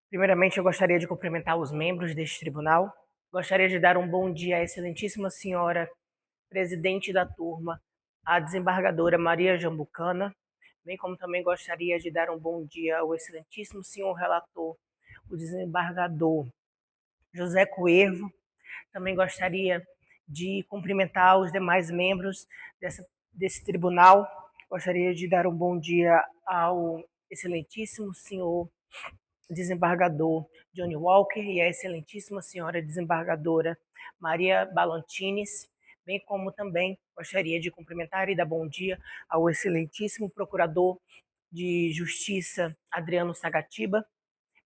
Primeiramente, eu gostaria de cumprimentar os membros deste tribunal. Gostaria de dar um bom dia à excelentíssima senhora presidente da turma, a desembargadora Maria Jambucana, bem como também gostaria de dar um bom dia ao excelentíssimo senhor relator, o desembargador José Coervo. Também gostaria de cumprimentar os demais membros desse tribunal. Gostaria de dar um bom dia ao excelentíssimo senhor desembargador Johnny Walker e a excelentíssima senhora desembargadora Maria Balantines, bem como também gostaria de cumprimentar e dar bom dia ao excelentíssimo procurador de Justiça Adriano Sagatiba,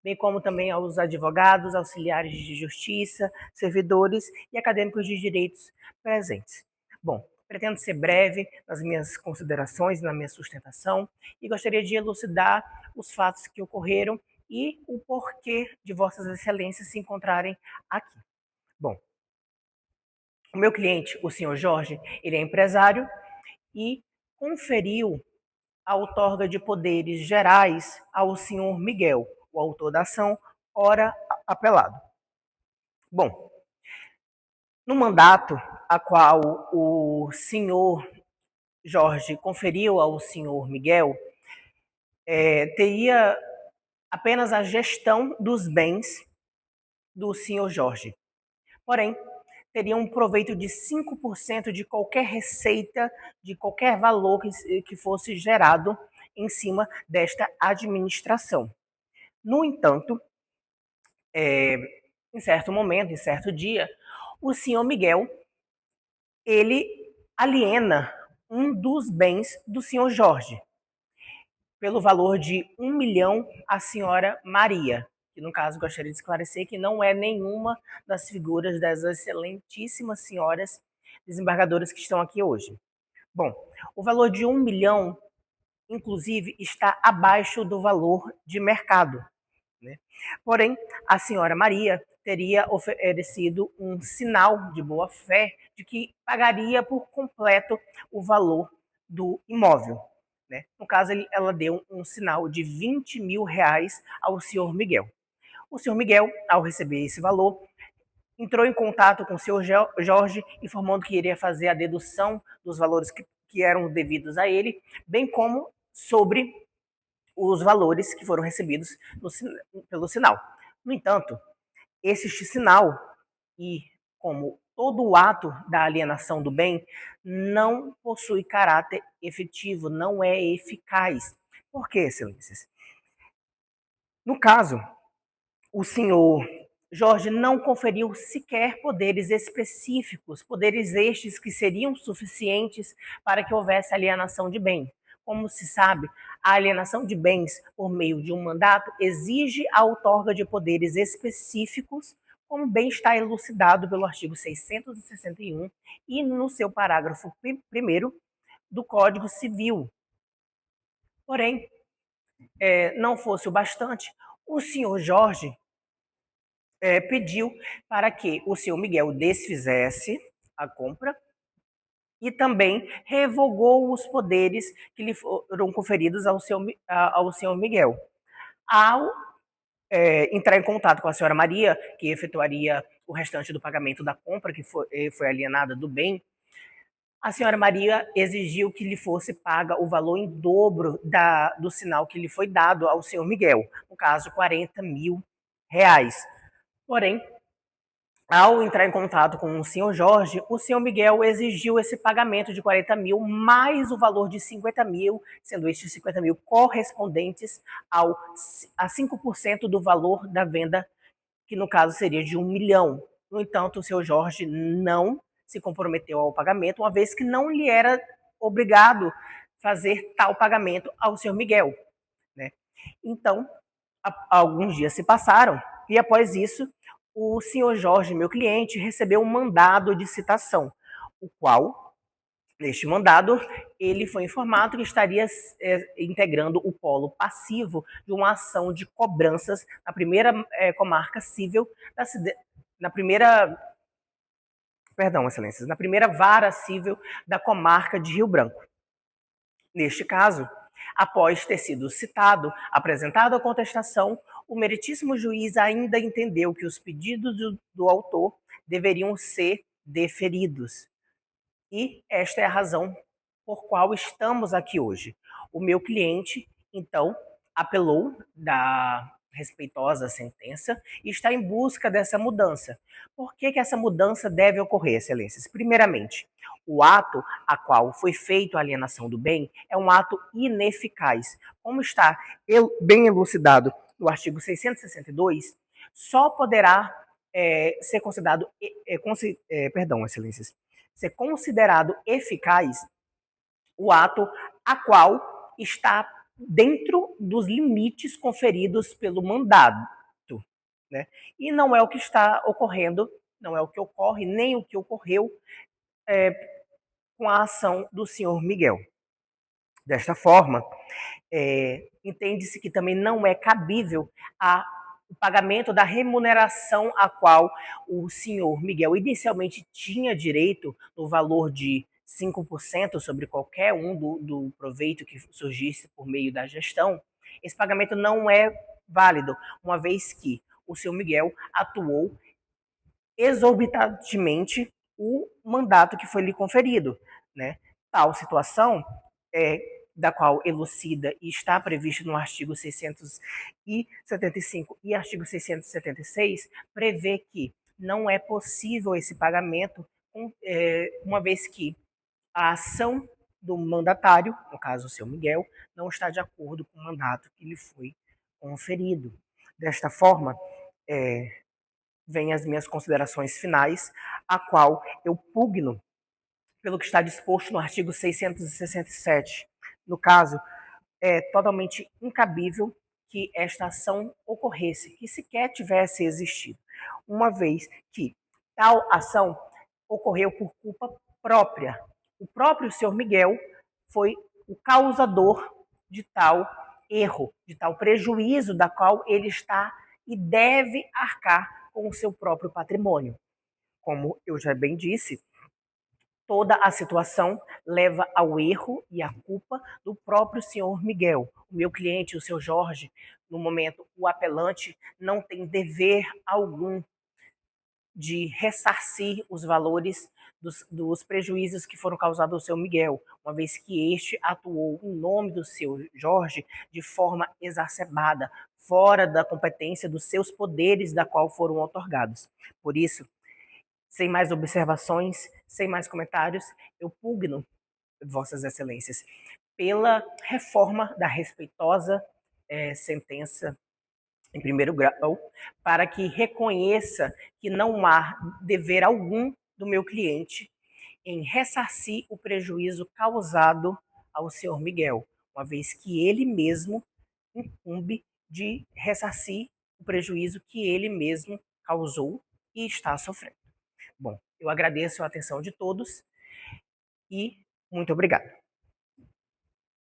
bem como também aos advogados, auxiliares de justiça, servidores e acadêmicos de direitos presentes. Bom, pretendo ser breve nas minhas considerações, na minha sustentação, e gostaria de elucidar os fatos que ocorreram e o porquê de Vossas Excelências se encontrarem aqui. Bom, o meu cliente, o senhor Jorge, ele é empresário e conferiu a outorga de poderes gerais ao senhor Miguel, o autor da ação, ora apelado. Bom, no mandato a qual o senhor Jorge conferiu ao senhor Miguel, teria apenas a gestão dos bens do senhor Jorge. Porém, teria um proveito de 5% de qualquer receita, de qualquer valor que fosse gerado em cima desta administração. No entanto, em certo momento, em certo dia, o senhor Miguel, ele aliena um dos bens do senhor Jorge, pelo valor de 1 milhão à senhora Maria, que no caso gostaria de esclarecer que não é nenhuma das figuras das excelentíssimas senhoras desembargadoras que estão aqui hoje. Bom, o valor de 1 milhão, inclusive, está abaixo do valor de mercado, né? Porém, a senhora Maria teria oferecido um sinal de boa-fé de que pagaria por completo o valor do imóvel, né? No caso, ela deu um sinal de 20 mil reais ao senhor Miguel. O senhor Miguel, ao receber esse valor, entrou em contato com o senhor Jorge, informando que iria fazer a dedução dos valores que eram devidos a ele, bem como sobre os valores que foram recebidos pelo sinal. No entanto, este sinal, e como todo o ato da alienação do bem, não possui caráter efetivo, não é eficaz. Por quê, excelências? No caso, o senhor Jorge não conferiu sequer poderes específicos, poderes estes que seriam suficientes para que houvesse alienação de bem. Como se sabe, a alienação de bens por meio de um mandato exige a outorga de poderes específicos, como bem está elucidado pelo artigo 661 e no seu parágrafo 1º do Código Civil. Porém, não fosse o bastante, o senhor Jorge pediu para que o senhor Miguel desfizesse a compra e também revogou os poderes que lhe foram conferidos ao senhor Miguel. Ao entrar em contato com a senhora Maria, que efetuaria o restante do pagamento da compra, que foi alienada do bem, a senhora Maria exigiu que lhe fosse paga o valor em dobro do sinal que lhe foi dado ao senhor Miguel, no caso, 40 mil reais. Porém, ao entrar em contato com o senhor Jorge, o senhor Miguel exigiu esse pagamento de 40 mil, mais o valor de 50 mil, sendo estes 50 mil correspondentes a 5% do valor da venda, que no caso seria de 1 milhão. No entanto, o senhor Jorge não se comprometeu ao pagamento, uma vez que não lhe era obrigado fazer tal pagamento ao senhor Miguel, né? Então, alguns dias se passaram e após isso, o senhor Jorge, meu cliente, recebeu um mandado de citação, o qual, neste mandado, ele foi informado que estaria integrando o polo passivo de uma ação de cobranças na primeira comarca civil, na primeira vara civil da comarca de Rio Branco. Neste caso, após ter sido citado, apresentado a contestação, o meritíssimo juiz ainda entendeu que os pedidos do autor deveriam ser deferidos. E esta é a razão por qual estamos aqui hoje. O meu cliente, então, apelou da respeitosa sentença e está em busca dessa mudança. Por que essa mudança deve ocorrer, excelências? Primeiramente, o ato a qual foi feita a alienação do bem é um ato ineficaz. Como está bem elucidado no artigo 662, só poderá ser considerado, perdão, excelências, ser considerado eficaz o ato a qual está dentro dos limites conferidos pelo mandato, né? E não é o que está ocorrendo, não é o que ocorre, nem o que ocorreu com a ação do senhor Miguel. Desta forma, entende-se que também não é cabível o pagamento da remuneração a qual o senhor Miguel inicialmente tinha direito no valor de 5% sobre qualquer um do proveito que surgisse por meio da gestão. Esse pagamento não é válido, uma vez que o senhor Miguel atuou exorbitantemente o mandato que foi lhe conferido, né? Tal situação da qual elucida e está previsto no artigo 675 e artigo 676, prevê que não é possível esse pagamento, uma vez que a ação do mandatário, no caso o seu Miguel, não está de acordo com o mandato que lhe foi conferido. Desta forma, vêm as minhas considerações finais, a qual eu pugno pelo que está disposto no artigo 667. No caso, é totalmente incabível que esta ação ocorresse, que sequer tivesse existido, uma vez que tal ação ocorreu por culpa própria. O próprio senhor Miguel foi o causador de tal erro, de tal prejuízo da qual ele está e deve arcar com o seu próprio patrimônio. Como eu já bem disse, toda a situação leva ao erro e à culpa do próprio senhor Miguel. O meu cliente, o seu Jorge, no momento, o apelante, não tem dever algum de ressarcir os valores dos prejuízos que foram causados ao seu Miguel, uma vez que este atuou em nome do seu Jorge de forma exacerbada, fora da competência dos seus poderes da qual foram otorgados. Por isso, sem mais observações, sem mais comentários, eu pugno, Vossas Excelências, pela reforma da respeitosa sentença em primeiro grau, para que reconheça que não há dever algum do meu cliente em ressarcir o prejuízo causado ao senhor Miguel, uma vez que ele mesmo incumbe de ressarcir o prejuízo que ele mesmo causou e está sofrendo. Bom, eu agradeço a atenção de todos e muito obrigado.